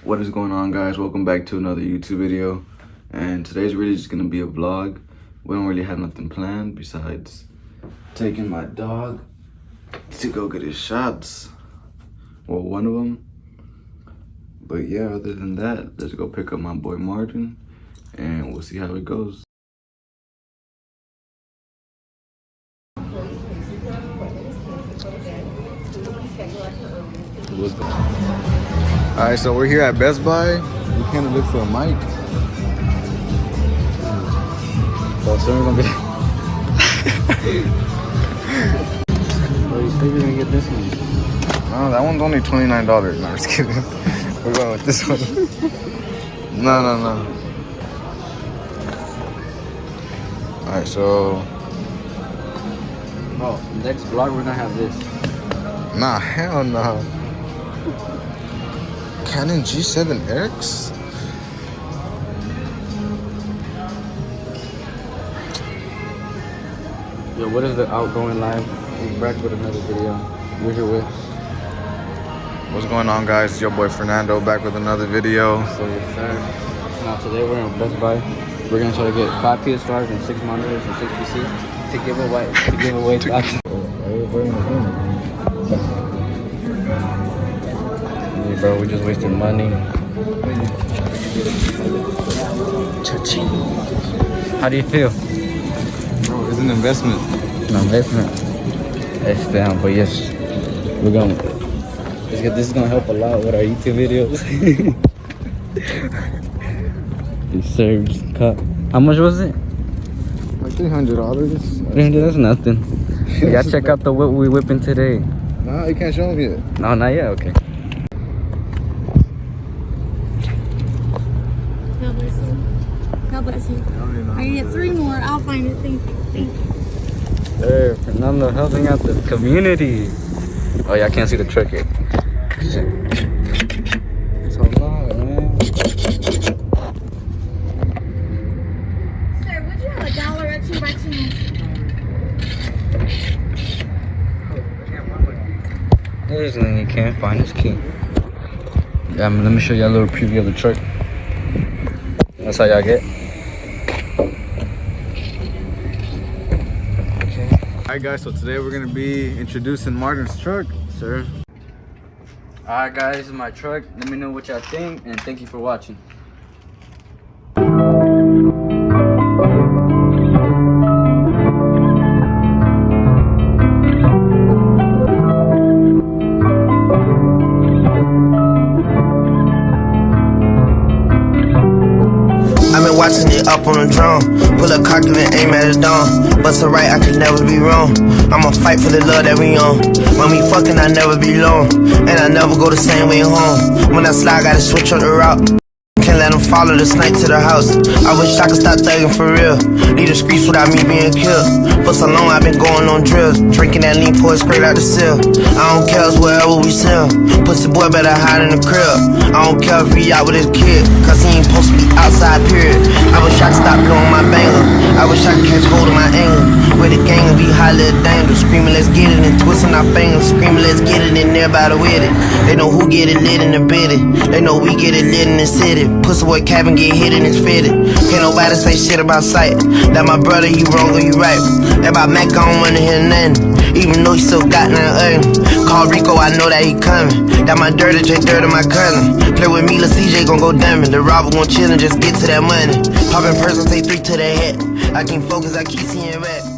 What is going on, guys? Welcome back to another YouTube video. And today's really just gonna be a vlog. We don't really have nothing planned besides taking my dog to go get his shots. Well, one of them. But yeah, other than that, let's go pick up my boy Martin and we'll see how it goes. Alright, so we're here at Best Buy. We came to look for a mic. So soon we're gonna be. Oh, you said you're gonna get this one. No, that one's only $29. No, I'm just kidding. We're going with this one. No. Alright, so. Oh, next vlog we're gonna have this. Nah, hell no. Canon G7X? Yo, what is the outgoing live? We're back with another video. We're here with. What's going on, guys? It's your boy Fernando back with another video. So yes, sir. Now today we're in Best Buy. We're gonna try to get 5 PS5s and 6 monitors and 6 PCs to give away. Hey, bro, we just wasted money. Cha-ching. How do you feel? Bro, it's an investment. No investment. It's down, but yes, we're gonna. This is gonna help a lot with our YouTube videos. These serves cut. How much was it? Like $300. $300, that's nothing. You gotta check out the whip we whipping today. Nah, you can't show them yet. No, not yet. Okay. God bless you. God bless you. I get 3 more. I'll find it. Thank you. Thank you. Hey, Fernando helping out the community. Oh yeah, I can't see the truck yet. It's a lot, man. Sir, would you have $1 or 2 by 2? There's nothing you can't find. It's key. Yeah, let me show you a little preview of the truck. That's how y'all get. Alright, guys, so today we're gonna be introducing Martin's truck. Sir. Alright guys, this is my truck. Let me know what y'all think and thank you for watching. I've been watching it up on the drone. Pull a cock and aim at the dawn. Bust a right, I can never be wrong. I'ma fight for the love that we on. When we fucking, I never be long. And I never go the same way home. When I slide, gotta switch on the route. Can't let them follow the snipe to the house. I wish I could stop thugging for real. Leave the streets without me being killed. For so long I've been going on drills. Drinking that lean, pour it straight out the seal. I don't care, it's wherever we sell. Pussy boy better hide in the crib. I don't care if he out with his kid, cause he ain't supposed to be outside, period. I wish I could stop blowing my banger. I wish I could catch hold of my anger. With the gang and be high little danger. Screaming let's get it and twisting our fingers. Screaming let's get it and everybody with it. They know who get it lit in the bitty. They know we get it lit in the city. Pussy boy cabin get hit and it's fitted. Can't nobody say shit about sight. That my brother, you wrong or you right. That my Mac, I don't wanna hear nothing. Even though he still got nothing. Call Rico, I know that he coming. That my dirty J, dirty my cousin. Play with me, La CJ gon' go diamond. The robber gon' chill and just get to that money. Poppin' person, say 3 to the head. I can't focus, I keep seeing red.